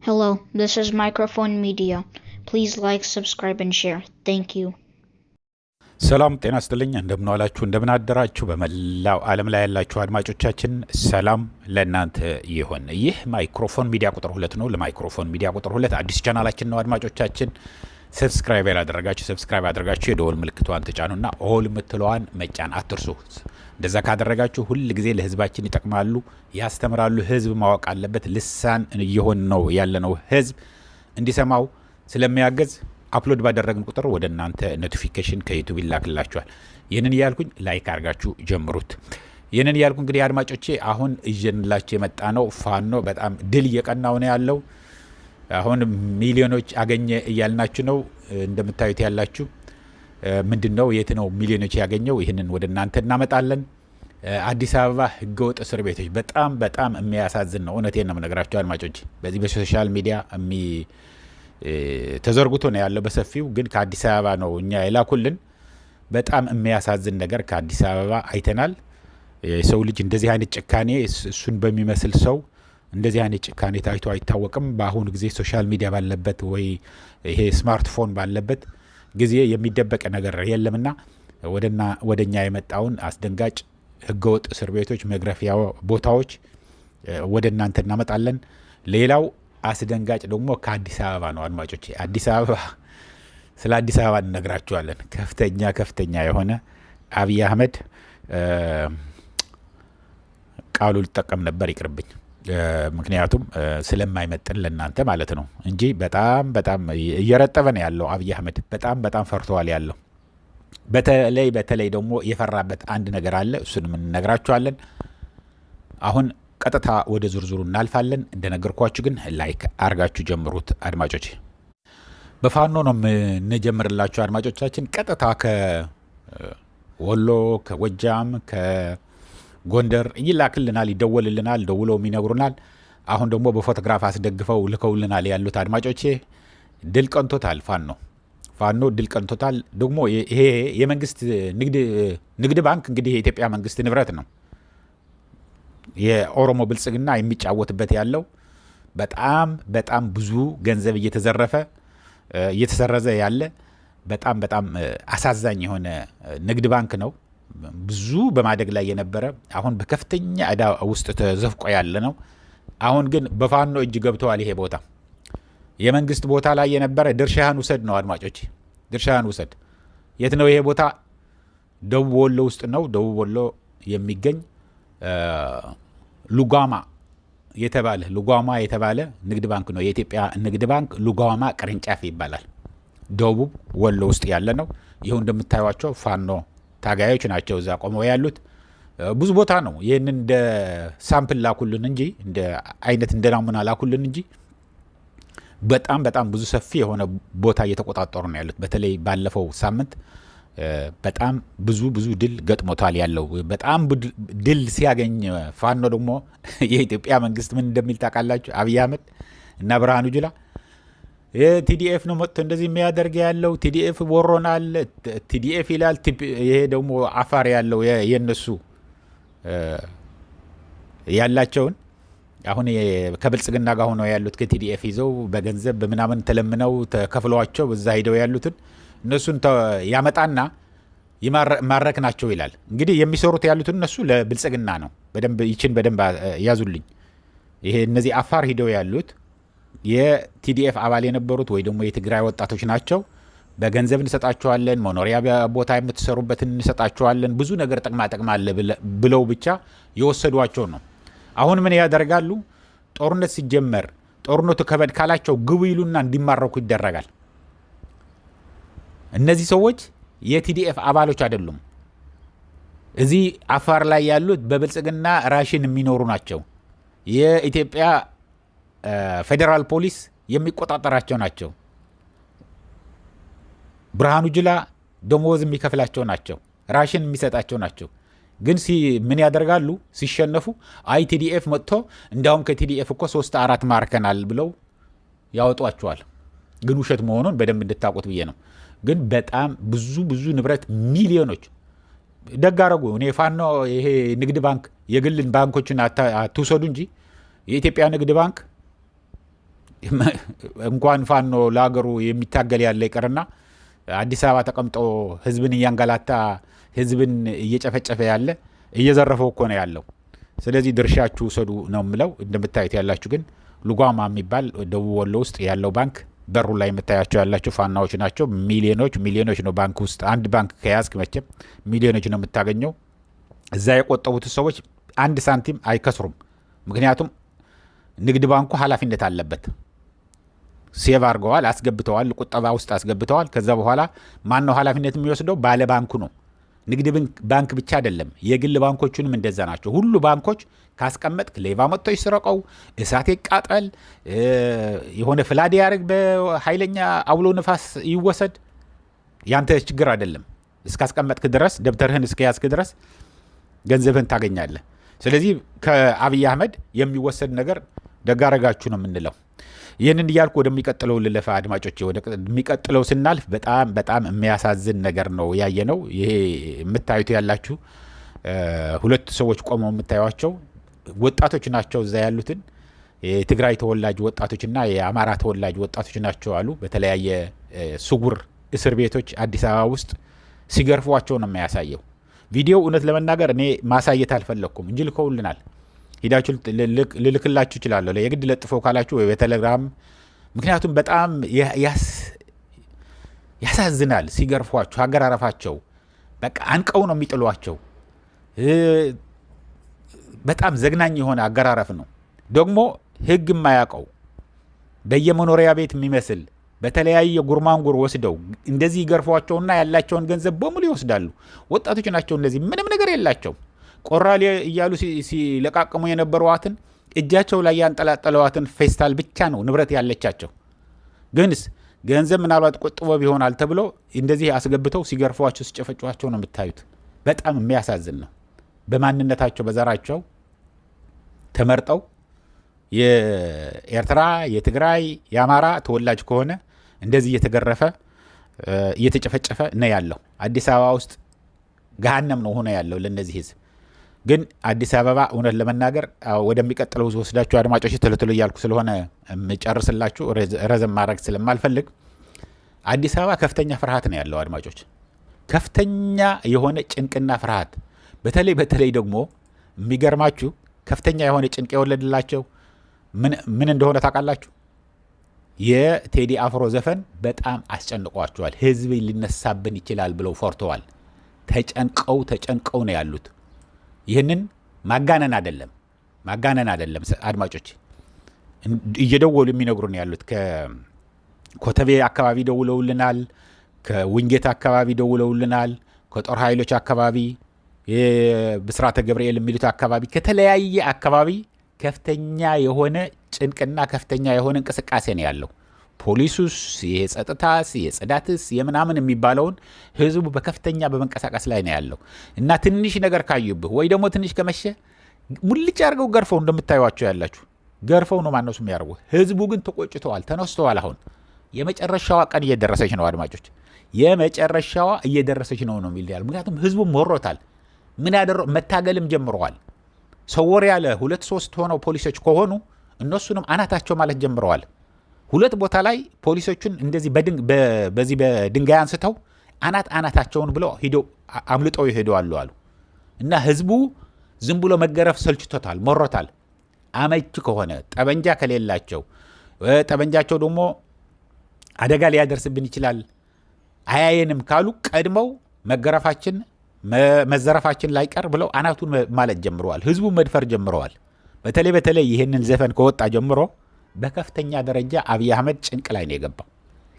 Hello, this is Microphone Media. Please like, subscribe, and share. Thank you. ሰላም ጤና ይስጥልኝ እንደምን ዋላችሁ እንደምን አደራችሁ በመላው ዓለም ላይ ያላችሁ አድማጮቻችን ሰላም ለእናንተ ይሁን። ይህ ማይክሮፎን ሚዲያ ቁጥር 2 ነው። ለማይክሮፎን ሚዲያ ቁጥር 2 አዲስ ቻናላችን ነው። አድማጮቻችን ሰብስክራይብ ያደረጋችሁ የደወል ምልክቷን ተጫኑና ኦል ምትለዋን መጫን አትርሱ። እንደዛ ካደረጋችሁ ሁሉ ጊዜ ለህዝባችን ይጠቅማሉ፣ ያስተምራሉ። ህዝብ ማወቅ አለበት። ልሳን እየሆን ነው ያለነው ህዝብ እንዲሰማው ስለሚያገዝ አፕሎድ ባደረግን ቁጥር ወደ እናንተ ኖቲፊኬሽን ከዩቲዩብ ይላክላችኋል። ይህንን ያልኩኝ ላይክ አድርጋችሁ ጀምሩት። ይህንን ያልኩ እንግዲህ አድማጮቼ አሁን እየንላችሁ የመጣ ነው ፋኖ በጣም ድል እየቀናው ነው ያለው። አሁን ሚሊዮኖች አገኘ እያልናችሁ ነው እንደምታዩት ያላችሁ። ምንድነው የት ነው ሚሊዮኖች ያገኘው? ይህንን ወደ እናንተ እናመጣለን። አዲስ አበባ ህገወጥ እስር ቤቶች በጣም የሚያሳዝን ነው። እውነቴን ነው የምነግራችሁ አድማጮቼ። በዚህ በሶሻል ሚዲያ ተዘርግቶ ነው ያለው በሰፊው፣ ግን ከአዲስ አበባ ነው እኛ የላኩልን። በጣም የሚያሳዝን ነገር ከአዲስ አበባ አይተናል። የሰው ልጅ እንደዚህ አይነት ጭካኔ እሱን በሚመስል ሰው እንደዚህ አይነት ጭካኔ ታይቶ አይታወቅም። በአሁኑ ጊዜ ሶሻል ሚዲያ ባለበት ወይ ይሄ ስማርትፎን ባለበት ጊዜ የሚደበቅ ነገር የለምና ወደኛ የመጣውን አስደንጋጭ ህገወጥ እስር ቤቶች መግረፊያ ቦታዎች ወደ እናንተ እናመጣለን። ሌላው አስደንጋጭ ደግሞ ከአዲስ አበባ ነው አድማጮች። አዲስ አበባ ስለ አዲስ አበባ እንነግራችኋለን። ከፍተኛ የሆነ አብይ አህመድ ቃሉ ልጠቀም ነበር ይቅርብኝ፣ ምክንያቱም ስለማይመጥን ለእናንተ ማለት ነው እንጂ በጣም እየረጠበ ነው ያለው አብይ አህመድ። በጣም ፈርተዋል ያለው። በተለይ ደግሞ የፈራበት አንድ ነገር አለ፣ እሱንም እንነግራችኋለን። አሁን ቀጥታ ወደ ዝርዝሩ እናልፋለን። እንደነገርኳችሁ ግን ላይክ አርጋችሁ ጀምሩት አድማጮች። በፋኖ ነው የምንጀምርላችሁ አድማጮቻችን። ቀጥታ ከወሎ ከጎጃም ከጎንደር ይላክልናል፣ ይደወልልናል፣ ደውለው ይነግሩናል። አሁን ደግሞ በፎቶግራፍ አስደግፈው ልከውልናል ያሉት አድማጮቼ። ድል ቀንቶታል ፋኖ ድል ቀንቶታል። ደግሞ ይሄ የመንግስት ንግድ ባንክ እንግዲህ የኢትዮጵያ መንግስት ንብረት ነው። የኦሮሞ ብልጽግና የሚጫወትበት ያለው በጣም ብዙ ገንዘብ እየተሰረዘ ያለ በጣም አሳዛኝ የሆነ ንግድ ባንክ ነው። ብዙ በማደግ ላይ የነበረ አሁን በከፍተኛ ዕዳ ውስጥ ተዘፍቆ ያለ ነው። አሁን ግን በፋኖ እጅ ገብተዋል። ይሄ ቦታ የመንግስት ቦታ ላይ የነበረ ድርሻህን ውሰድ ነው አድማጮች፣ ድርሻህን ውሰድ። የት ነው ይሄ ቦታ? ደቡብ ወሎ ውስጥ ነው። ደቡብ ወሎ የሚገኝ ሉጓማ የተባለ ንግድ ባንክ ነው። የኢትዮጵያ ንግድ ባንክ ሉጓማ ቅርንጫፍ ይባላል። ደቡብ ወሎ ውስጥ ያለ ነው። ይኸው እንደምታዩቸው ፋኖ ታጋዮች ናቸው እዛ ቆመው ያሉት። ብዙ ቦታ ነው። ይህንን እንደ ሳምፕል ላኩልን እንጂ እንደ ናሙና ላኩልን እንጂ በጣም ብዙ ሰፊ የሆነ ቦታ እየተቆጣጠሩ ነው ያሉት። በተለይ ባለፈው ሳምንት በጣም ብዙ ድል ገጥሞታል ያለው። በጣም ድል ሲያገኝ ፋኖ ደግሞ የኢትዮጵያ መንግስት ምን እንደሚል ታውቃላችሁ? አብይ አህመድ እና ብርሃኑ ጁላ የቲዲኤፍ ነው መጥቶ እንደዚህ የሚያደርግ ያለው፣ ቲዲኤፍ ወሮናል፣ ቲዲኤፍ ይላል። ይሄ ደግሞ አፋር ያለው የነሱ ያላቸውን አሁን ከብልጽግና ጋር ሆነው ያሉት ከቲዲኤፍ ይዘው በገንዘብ በምናምን ተለምነው ተከፍለዋቸው እዛ ሄደው ያሉትን እነሱን ያመጣና ይማረክ ናቸው ይላል። እንግዲህ የሚሰሩት ያሉትን እነሱ ለብልጽግና ነው። በደንብ ያዙልኝ። ይሄ እነዚህ አፋር ሂደው ያሉት የቲዲኤፍ አባል የነበሩት ወይ ደግሞ የትግራይ ወጣቶች ናቸው። በገንዘብ እንሰጣቸዋለን፣ መኖሪያ ቦታ የምትሰሩበትን እንሰጣቸዋለን፣ ብዙ ነገር ጥቅማ አለ ብለው ብቻ የወሰዷቸው ነው። አሁን ምን ያደርጋሉ? ጦርነት ሲጀመር ጦርነቱ ከበድ ካላቸው ግቡ ይሉና እንዲማረኩ ይደረጋል። እነዚህ ሰዎች የቲዲኤፍ አባሎች አይደሉም። እዚህ አፋር ላይ ያሉት በብልጽግና ራሽን የሚኖሩ ናቸው። የኢትዮጵያ ፌዴራል ፖሊስ የሚቆጣጠራቸው ናቸው። ብርሃኑ ጁላ ደሞዝ የሚከፍላቸው ናቸው። ራሽን የሚሰጣቸው ናቸው። ግን ምን ያደርጋሉ? ሲሸነፉ አይ ቲዲኤፍ መጥቶ እንዳውም ከቲዲኤፍ እኮ 3-4 ማርከናል ብለው ያወጧቸዋል። ግን ውሸት መሆኑን በደንብ እንድታውቁት ብዬ ነው። ግን በጣም ብዙ ንብረት ሚሊዮኖች ደግ አደረጉ። እኔ ፋኖ ይሄ ንግድ ባንክ የግል ባንኮችን አትውሰዱ እንጂ የኢትዮጵያ ንግድ ባንክ እንኳን ፋኖ ለሀገሩ የሚታገል ያለ ይቀርና አዲስ አበባ ተቀምጦ ህዝብን እያንገላታ ህዝብን እየጨፈጨፈ ያለ እየዘረፈው እኮ ነው ያለው። ስለዚህ ድርሻችሁ ውሰዱ ነው የምለው። እንደምታዩት ያላችሁ ግን ሉጓማ የሚባል ደቡብ ወሎ ውስጥ ያለው ባንክ በሩ ላይ የምታያቸው ያላችሁ ፋናዎች ናቸው። ሚሊዮኖች ነው ባንክ ውስጥ። አንድ ባንክ ከያዝክ መቼም ሚሊዮኖች ነው የምታገኘው። እዛ የቆጠቡት ሰዎች አንድ ሳንቲም አይከስሩም። ምክንያቱም ንግድ ባንኩ ኃላፊነት አለበት። ሴቭ አድርገዋል፣ አስገብተዋል፣ ቁጠባ ውስጥ አስገብተዋል። ከዛ በኋላ ማን ነው ኃላፊነት የሚወስደው? ባለ ባንኩ ነው። ንግድ ባንክ ብቻ አይደለም፣ የግል ባንኮቹንም እንደዛ ናቸው። ሁሉ ባንኮች ካስቀመጥክ ሌባ መጥቶ ይስረቀው፣ እሳት ይቃጠል፣ የሆነ ፍላድ ያርግ፣ በኃይለኛ አውሎ ነፋስ ይወሰድ፣ ያንተ ችግር አይደለም። እስካስቀመጥክ ድረስ ደብተርህን እስከያዝክ ድረስ ገንዘብህን ታገኛለህ። ስለዚህ ከአብይ አህመድ የሚወሰድ ነገር ደጋረጋችሁ ነው የምንለው። ይህንን እያልኩ ወደሚቀጥለው ልለፋ አድማጮቼ። ወደሚቀጥለው ስናልፍ በጣም የሚያሳዝን ነገር ነው ያየ ነው። ይሄ የምታዩት ያላችሁ ሁለት ሰዎች ቆመው የምታዩቸው ወጣቶች ናቸው። እዛ ያሉትን የትግራይ ተወላጅ ወጣቶችና የአማራ ተወላጅ ወጣቶች ናቸው አሉ። በተለያየ ስውር እስር ቤቶች አዲስ አበባ ውስጥ ሲገርፏቸው ነው የሚያሳየው ቪዲዮ። እውነት ለመናገር እኔ ማሳየት አልፈለግኩም እንጂ ልከውልናል። ሂዳችሁ ልልክላችሁ እችላለሁ፣ የግድ ለጥፈው ካላችሁ ወይ በቴሌግራም። ምክንያቱም በጣም ያሳዝናል ሲገርፏቸው፣ አገራረፋቸው በቃ አንቀው ነው የሚጥሏቸው። በጣም ዘግናኝ የሆነ አገራረፍ ነው። ደግሞ ህግ የማያውቀው በየመኖሪያ ቤት የሚመስል በተለያየ ጉርማንጉር ወስደው እንደዚህ ይገርፏቸውና ያላቸውን ገንዘብ በሙሉ ይወስዳሉ። ወጣቶች ናቸው እነዚህ፣ ምንም ነገር የላቸው። ቆራሌ እያሉ ሲለቃቅሙ የነበረዋትን እጃቸው ላይ ያንጠላጠለዋትን ፌስታል ብቻ ነው ንብረት ያለቻቸው። ግንስ ገንዘብ ምናልባት ቆጥቦ ቢሆናል ተብሎ እንደዚህ አስገብተው ሲገርፏቸው ሲጨፈጭዋቸው ነው የምታዩት። በጣም የሚያሳዝን ነው። በማንነታቸው በዘራቸው ተመርጠው የኤርትራ፣ የትግራይ፣ የአማራ ተወላጅ ከሆነ እንደዚህ እየተገረፈ እየተጨፈጨፈ ነው ያለው። አዲስ አበባ ውስጥ ገሃነም ነው ሆነ ያለው ለነዚህ ህዝብ። ግን አዲስ አበባ እውነት ለመናገር ወደሚቀጥለው ወስዳችሁ አድማጮች ተለተለ እያልኩ ስለሆነ የምጨርስላችሁ ረዘም ማድረግ ስለማልፈልግ አዲስ አበባ ከፍተኛ ፍርሃት ነው ያለው አድማጮች። ከፍተኛ የሆነ ጭንቅና ፍርሃት። በተለይ ደግሞ የሚገርማችሁ ከፍተኛ የሆነ ጭንቅ የወለድላቸው ምን እንደሆነ ታውቃላችሁ? የቴዲ አፍሮ ዘፈን በጣም አስጨንቋቸዋል። ህዝብ ሊነሳብን ይችላል ብለው ፈርተዋል። ተጨንቀው ነው ያሉት። ይህንን ማጋነን አይደለም አድማጮች፣ እየደወሉ የሚነግሩን ያሉት። ከኮተቤ አካባቢ ደውለውልናል፣ ከውንጌት አካባቢ ደውለውልናል፣ ከጦር ኃይሎች አካባቢ፣ የብስራተ ገብርኤል የሚሉት አካባቢ፣ ከተለያየ አካባቢ ከፍተኛ የሆነ ጭንቅና ከፍተኛ የሆነ እንቅስቃሴ ነው ያለው። ፖሊሱስ፣ የጸጥታስ፣ የጽዳትስ የምናምን የሚባለውን ህዝቡ በከፍተኛ በመንቀሳቀስ ላይ ነው ያለው እና ትንሽ ነገር ካዩብህ ወይ ደግሞ ትንሽ ከመሸ ሙልጭ አድርገው ገርፈው እንደምታዩቸው ያላችሁ ገርፈው ነው ማነሱ የሚያደርጉ። ህዝቡ ግን ተቆጭተዋል፣ ተነስተዋል። አሁን የመጨረሻዋ ቀን እየደረሰች ነው አድማጮች፣ የመጨረሻዋ እየደረሰች ነው የሚል ያለው። ምክንያቱም ህዝቡ ሞሮታል። መታገልም ጀምረዋል። ሰወር ያለ 2-3 ሆነው ፖሊሶች ከሆኑ እነሱንም አናታቸው ማለት ጀምረዋል። 2 ቦታ ላይ ፖሊሶቹን እንደዚህ በዚህ በድንጋይ አንስተው አናታቸውን ብለው ሂደው አምልጠው ይሄዳሉ አሉ እና ህዝቡ ዝም ብሎ መገረፍ ሰልችቶታል፣ ሞሮታል። አመች ከሆነ ጠበንጃ ከሌላቸው ጠበንጃቸው ደግሞ አደጋ ሊያደርስብን ይችላል አያየንም ካሉ ቀድመው መዘረፋችን ላይቀር ብለው አናቱን ማለት ጀምረዋል። ህዝቡ መድፈር ጀምረዋል። በተለይ ይህንን ዘፈን ከወጣ ጀምሮ በከፍተኛ ደረጃ አብይ አህመድ ጭንቅ ላይ ነው የገባው።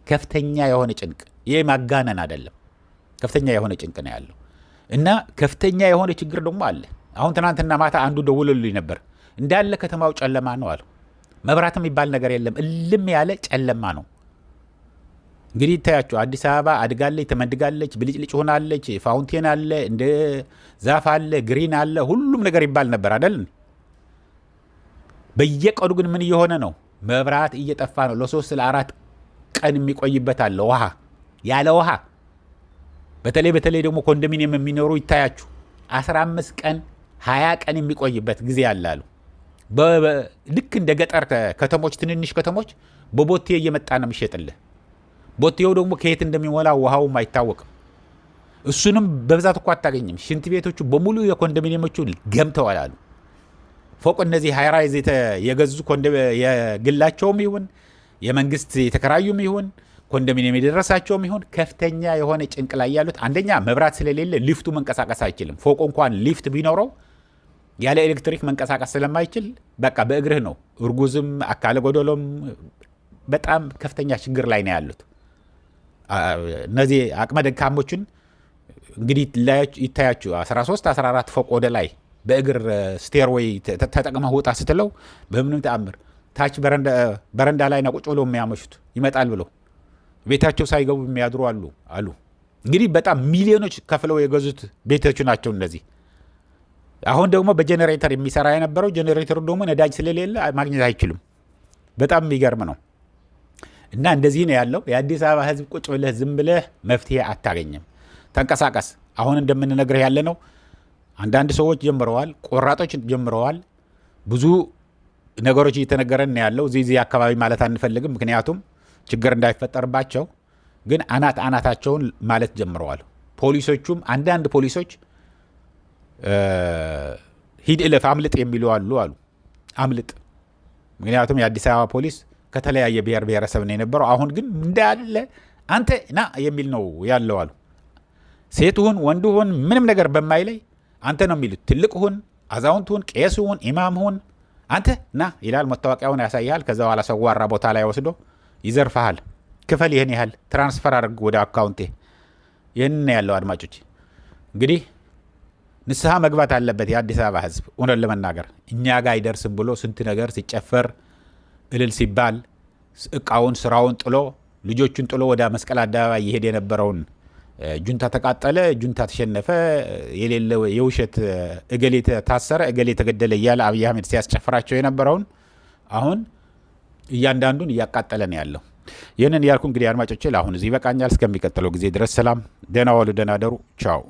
ከፍተኛ የሆነ ጭንቅ፣ ይህ ማጋነን አይደለም። ከፍተኛ የሆነ ጭንቅ ነው ያለው እና ከፍተኛ የሆነ ችግር ደግሞ አለ። አሁን ትናንትና ማታ አንዱ ደውሎልኝ ነበር። እንዳለ ከተማው ጨለማ ነው አሉ። መብራት የሚባል ነገር የለም፣ እልም ያለ ጨለማ ነው። እንግዲህ ይታያችሁ አዲስ አበባ አድጋለች፣ ተመድጋለች፣ ብልጭልጭ ሆናለች። ፋውንቴን አለ፣ እንደ ዛፍ አለ፣ ግሪን አለ፣ ሁሉም ነገር ይባል ነበር አይደል? በየቀኑ ግን ምን እየሆነ ነው? መብራት እየጠፋ ነው። ለ3 ለ4 ቀን የሚቆይበት አለ ውሃ፣ ያለ ውሃ። በተለይ ደግሞ ኮንዶሚኒየም የሚኖሩ ይታያችሁ 15 ቀን 20 ቀን የሚቆይበት ጊዜ አለ አሉ። ልክ እንደ ገጠር ከተሞች ትንንሽ ከተሞች በቦቴ እየመጣ ነው የሚሸጥልህ። ቦቴው ደግሞ ከየት እንደሚሞላ ውሃውም አይታወቅም። እሱንም በብዛት እኮ አታገኝም። ሽንት ቤቶቹ በሙሉ የኮንዶሚኒየሞቹ ገምተዋል አሉ። ፎቅ እነዚህ ሃይራይዝ የገዙ የግላቸውም ይሁን የመንግስት የተከራዩም ይሁን ኮንዶሚኒየም የደረሳቸውም ይሁን ከፍተኛ የሆነ ጭንቅ ላይ ያሉት፣ አንደኛ መብራት ስለሌለ ሊፍቱ መንቀሳቀስ አይችልም። ፎቁ እንኳን ሊፍት ቢኖረው ያለ ኤሌክትሪክ መንቀሳቀስ ስለማይችል በቃ በእግርህ ነው። እርጉዝም አካለ ጎደሎም በጣም ከፍተኛ ችግር ላይ ነው ያሉት። እነዚህ አቅመ ደካሞችን እንግዲህ ይታያችሁ 13 14 ፎቅ ወደ ላይ በእግር ስቴርዌይ ተጠቅመህ ውጣ ስትለው በምንም ተአምር ታች በረንዳ ላይ ነው ቁጭ ብሎ የሚያመሹት። ይመጣል ብሎ ቤታቸው ሳይገቡ የሚያድሩ አሉ። እንግዲህ በጣም ሚሊዮኖች ከፍለው የገዙት ቤቶች ናቸው እነዚህ። አሁን ደግሞ በጀነሬተር የሚሰራ የነበረው ጀነሬተሩ ደግሞ ነዳጅ ስለሌለ ማግኘት አይችሉም። በጣም የሚገርም ነው። እና እንደዚህ ነው ያለው። የአዲስ አበባ ህዝብ ቁጭ ብለህ ዝም ብለህ መፍትሄ አታገኝም። ተንቀሳቀስ። አሁን እንደምንነግርህ ያለ ነው። አንዳንድ ሰዎች ጀምረዋል፣ ቆራጦች ጀምረዋል። ብዙ ነገሮች እየተነገረን ያለው እዚህ አካባቢ ማለት አንፈልግም፣ ምክንያቱም ችግር እንዳይፈጠርባቸው። ግን አናታቸውን ማለት ጀምረዋል። ፖሊሶቹም አንዳንድ ፖሊሶች ሂድ እለፍ አምልጥ የሚሉ አሉ። አምልጥ። ምክንያቱም የአዲስ አበባ ፖሊስ ከተለያየ ብሔር ብሔረሰብ ነው የነበረው። አሁን ግን እንዳለ አንተ ና የሚል ነው ያለው አሉ። ሴት ሁን ወንድ ሁን ምንም ነገር በማይለይ አንተ ነው የሚሉት። ትልቅ ሁን አዛውንት ሁን ቄስ ሁን ኢማም ሁን አንተ ና ይላል። መታወቂያውን ያሳያል። ከዛ በኋላ ሰዋራ ቦታ ላይ ወስዶ ይዘርፋል። ክፈል ይህን ያህል ትራንስፈር አድርግ ወደ አካውንቴ። ይህን ያለው አድማጮች እንግዲህ ንስሐ መግባት አለበት የአዲስ አበባ ህዝብ። እውነት ለመናገር እኛ ጋር አይደርስም ብሎ ስንት ነገር ሲጨፈር እልል ሲባል እቃውን ስራውን ጥሎ ልጆቹን ጥሎ ወደ መስቀል አደባባይ እየሄደ የነበረውን ጁንታ ተቃጠለ፣ ጁንታ ተሸነፈ፣ የሌለ የውሸት እገሌ ታሰረ፣ እገሌ ተገደለ እያለ አብይ አህመድ ሲያስጨፍራቸው የነበረውን አሁን እያንዳንዱን እያቃጠለ ነው ያለው። ይህንን ያልኩ እንግዲህ አድማጮቼ ለአሁን እዚህ ይበቃኛል። እስከሚቀጥለው ጊዜ ድረስ ሰላም፣ ደህና ዋሉ፣ ደህና ደሩ። ቻው።